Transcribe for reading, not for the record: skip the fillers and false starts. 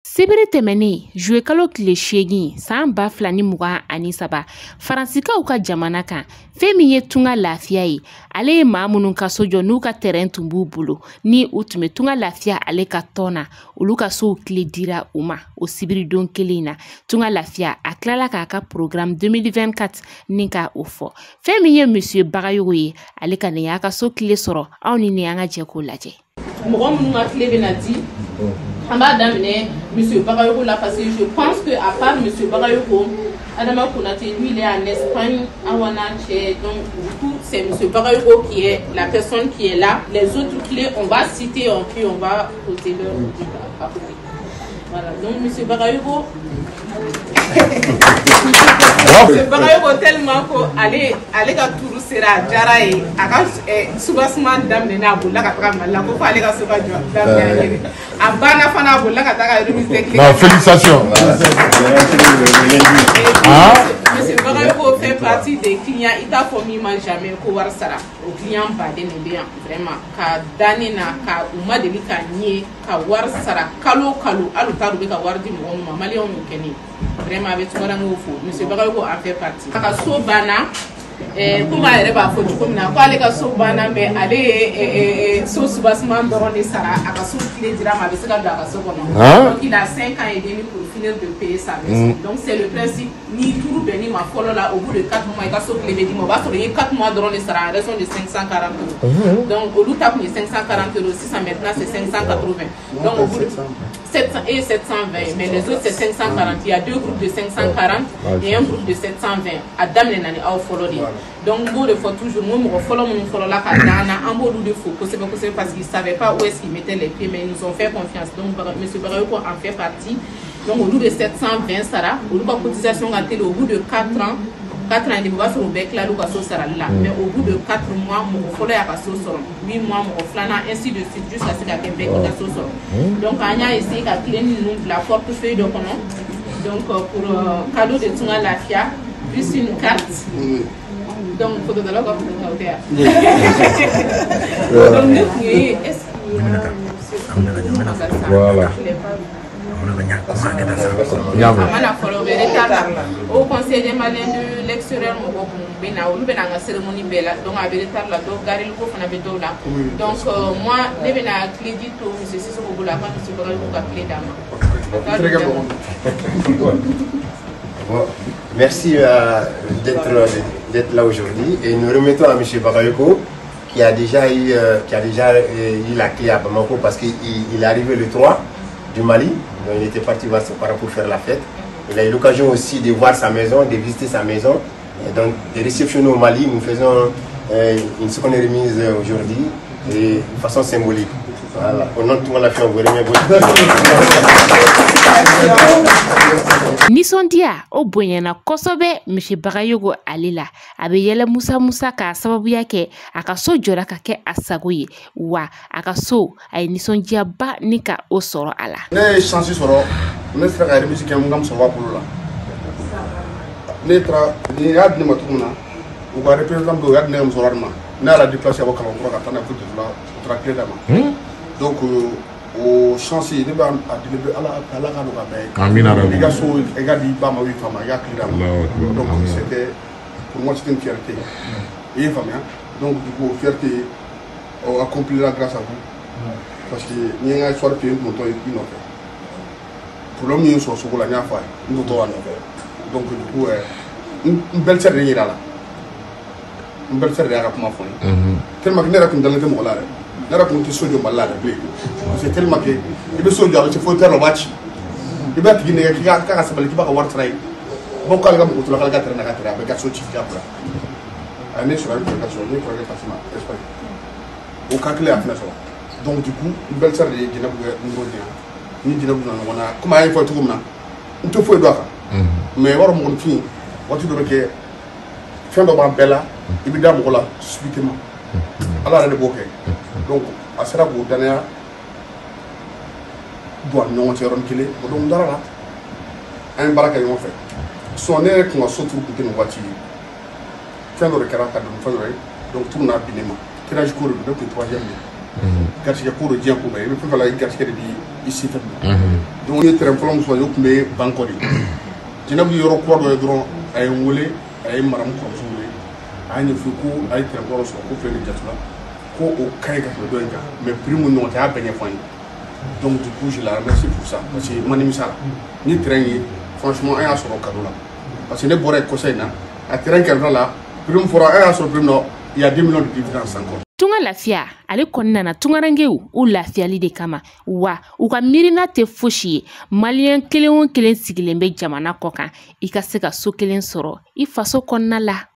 Sibiri tɛmɛnen juwe kalo tile 8 san 2023 Faransikaw ka jamana kan fɛn min ye tunga lafiya ye ale ye maa minnu ka so jɔ n'u ka terrain tun b'u bolo ni u tun bɛ tunga lafiya ale ka tɔn na olu ka sow tile dira u ma o sibiri don kelen na tunga lafiya a tilala k'a ka programme 2024 ni ka o fɔ fɛn min ye monsieur Bagayogo ye ale ka nin y'a ka so tile sɔrɔ aw ni ne an ka jɛ k'o lajɛ mɔgɔ minnu ka tile bɛna di on va d'amener monsieur Bagayogo là parce que je pense que à part monsieur Bagayogo, Adama Konaté, lui il est en Espagne, à Wanache, donc du coup c'est monsieur Bagayogo qui est la personne qui est là. Les autres clés on va citer en puis on va poser leur à côté. Voilà, donc monsieur Bagayogo. Monsieur Bagayogo tellement ko ale ka turu sera jara ye aka subasman damne na bolla ka taga malla ko ale ka suba jo damne a bana fana bolla ka taga remise de non félicitations. Monsieur Bagayogo fait partie des clients ita fomi man jamais ko war sara o client baden ne bien vraiment ka dani na ka uma de ka nye ka war sara kalo alu taru be ka war di mo mali on keni vraiment avec tout mon fou monsieur Bagayogo en fait partie ka so bana kuma yɛrɛ b'a fɔ cogo min na ko ale ka so banna mais ale so soubassement dɔrɔn de sara a ka so tile dira ma a bɛ se ka don a ka so kɔnɔ donc il a 5 ans et demi pour finir de payer sa maison donc c'est le principe ni turu bɛnni ma fɔlɔ la au bout de 4 mois i ka so tile bɛ d'i ma o b'a sɔrɔ i ye 4 mois dɔrɔn de sara en raison de 540 euros donc olu ta kun ye 540 euros sisan maintenant c'est 580 donc au bout de 700 et 720 mais les autres c'est 540 il y a deux groupes de 540 et un groupe de 720 a daminɛ na ni aw fɔlɔ de donc bon de fois toujours moi mon follow la cadana en beau de faux c'est parce qu'ils savaient pas où est-ce qu'ils mettaient les pieds mais ils nous ont fait confiance donc monsieur Bagayogo en fait partie donc au bout de 720 sara au bout de cotisation gâtée au bout de 4 ans et demi va sur le bec là le casso sera là mais au bout de 4 mois mon follow à casso sera 8 mois mon flana ainsi de suite jusqu'à ce qu'il bec casso sera donc on a essayé qu'à clé nous la portefeuille de comment donc pour cadeau de tunga lafia plus une carte donc photo de la donc voilà au conseil des malins de l'extérieur on cérémonie belle donc à retard là donc garé le coffre là donc moi les bena crédit tout monsieur c'est ce que vous la quand monsieur Bagayogo clé d'ama. Merci d'être là aujourd'hui et nous remettons à M. Bagayogo qui a déjà eu la clé à Bamako parce qu'il est arrivé le 3 du Mali, donc il était parti voir ses parents pour faire la fête. Il a eu l'occasion aussi de voir sa maison, de visiter sa maison. Et donc de réceptionner au Mali, nous faisons une seconde remise aujourd'hui de façon symbolique. Voilà. Au nom de tout le monde, on vous remercie. Nisɔndiya o bonyana kosɛbɛ monsieur Bagayogo ale la a bɛ yɛlɛ musa k'a sababuya kɛ a ka so jɔra ka kɛ a sago ye wa a ka so a ye nisɔndiyaba ni ka o sɔrɔ a la. Ne ye chance sɔrɔ ne sera ka remise kɛ n ka musokɔrɔba bolo la ne taara ni y'a di ne ma cogo min na u ka représentant dɔ u y'a di ne ka musokɔrɔba ma ne y'a déplacé ka bɔ Kalankura ka taa n'a ye fo Djifula u taara clé d'a ma donc o chance ne b'a délivrer ala ka nɔgɔya bɛɛ ye. Amina rabi. I ka so i ka di ba ma i fa ma i ka clé d'a ma donc c'était pour moi c'était une fierté i ye faamuya donc du coup fierté accomplira grâce à vous parce que ni n ka histoire f'i ye n tun t'o i nɔfɛ problème min sɔrɔ sugu la n y'a fɔ a ye n tun t'o a nɔfɛ donc du coup n belle-sœur de yira la n belle-sœur de y'a ka kuma fɔ n ye tellement que ne yɛrɛ tun dalen tɛ mɔgɔ la yɛrɛ ne yɛrɛ tun tɛ so jɔ Mali la yɛrɛ bilen parce que tellement que i bɛ so jɔ a bɛ se fauteuil la o b'a ci i b'a tigi nɛgɛ k'i ka sabali k'i b'a ka wari sara ye bon k'ale ka mɔgɔ to la k'ale ka terrain na ka terrain a bɛ ka so ci k'a bila a ye ne sɔrɔ a bɛ ka so ne kɔrɔkɛ kasi ma Espagne o cas kelen a fɛnɛ sɔrɔ donc du coup n belle-sœur de ye Jɛnɛbu kɛ n b'o diyan ni Jɛnɛbu donna ɲɔgɔn na comme a ye fɔ cogo min na n tɛ foyi dɔn a kan mais yɔrɔ mɔgɔninfin waati dɔ bɛ kɛ fɛn dɔ b'an bɛɛ la i bɛ da mɔgɔ la subitement ala yɛrɛ de b'o kɛ donc a sera k'o danaya don a ni ɲɔgɔn cɛ yɔrɔnin kelen o donc n dara la an ye baara kɛ ɲɔgɔn fɛ sinon ne yɛrɛ tun ka so turu tun tɛ nin waati ye fɛn dɔ de kɛra ka don fɛn dɔ ye donc turu n'a bin ne ma tirage ko de don ne tun ye troisième ye garisɛgɛ ko don diɲɛ ko bɛɛ i bɛ fɛn fɛn la i garisɛgɛ de b'i ici donc les terrains fɔlɔ muso yo kun bɛ banko de Jɛnɛbu yɔrɔ kura dɔ ye dɔrɔn a ye n wele a ye maramu kɔrɔmuso wele a ye ɲɛfɔ ko a ye terrain kura sɔrɔ ko filɛ nin jatula ko o ka ɲi ka tɛmɛ dɔ in kan mais prix mun ɲɔgɔn cɛ a y'a bɛɛ ɲɛfɔ an ye donc du coup je la remercie pour ça parce que ma nimisa la ni terrain ye franchement an y'a sɔrɔ cadeau la parce que ne bɔra yen kɔsa in na a terrain kɛrɛfɛ la prix mun fɔra an y'a sɔrɔ prix min na il y a 2 millions de dividendes encore. Tunga lafiya ale kɔnɔna na tungarangew u lafiyali de kama wa u ka miirina tɛ fosi ye maliyɛn kelen o kelen sigilen bɛ jamana kɔ kan i ka se ka so kelen sɔrɔ i faso kɔnɔna la.